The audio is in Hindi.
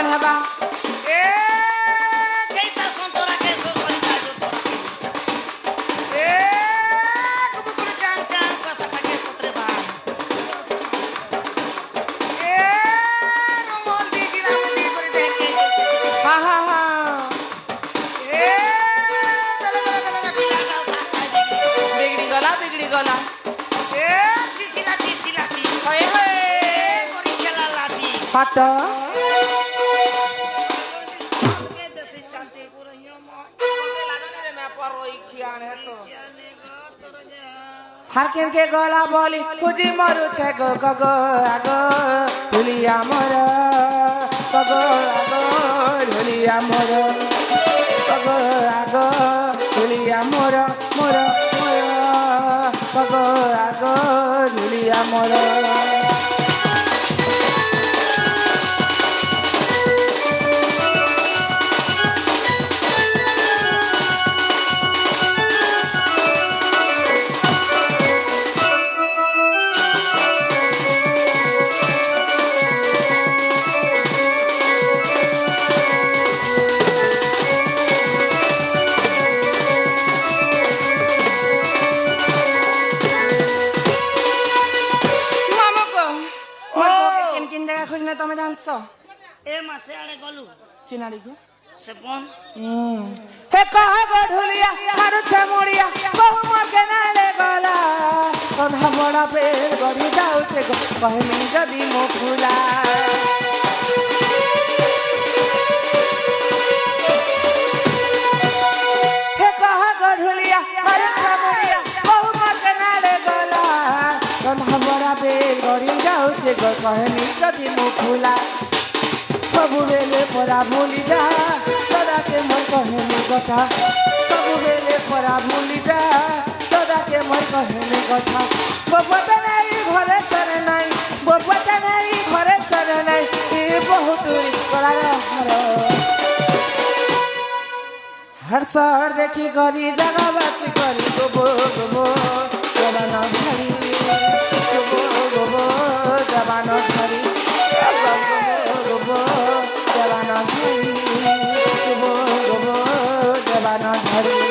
मन हवा ए केता संतोरा के सो परिता जो ए कुबुकुड़ चांग चांग का सटके पुत्रे बा ए रोमोल दी जिरामती पर देख के हा हा हा ए दला दला दला पिला का साका बिगड़ी गला ए सिसिलाटी सिलाटी होए होए कोरी केला लाटी हाथ के दसे चलते पुरैया मां हारकिन के गला बोली खुजी मरु छे गो गो आगो ढुलिया मोर गो आगो ढुलिया मोर गो आगो ढुलिया मोर मोर मोर गो आगो ढुलिया मोर खोजने तमे जानছ ए मासे आड़े गलु किनाड़ी को से फोन हे कह गो ढुलिया मारू छे मुड़िया बहु मोर के नाले गला कधा बड़ा पेड़ गड़ी जाऊ छे गो कहमी जदी मो फुला हे कह गो ढुलिया मारू छे मुड़िया बहु मोर के नाले गला कधा बड़ा पेड़ गड़ी जाऊ छे गो कहमी जदी मो फुला सबु बेले परा भूली जा दादा के मन कहने कथा सबु बेले परा भूली जा दादा के मन कहने कथा बपता नहीं घरे चले नहीं बपता नहीं घरे चले नहीं ये बहुत कला हर हर शहर देखी गरी जगह बाची करी गोबो गोबो जवाना झड़ी गोबो गोबो जवाना झड़ी गोबो जवाना झड़ी गोबो गोबो जवाना झड़ी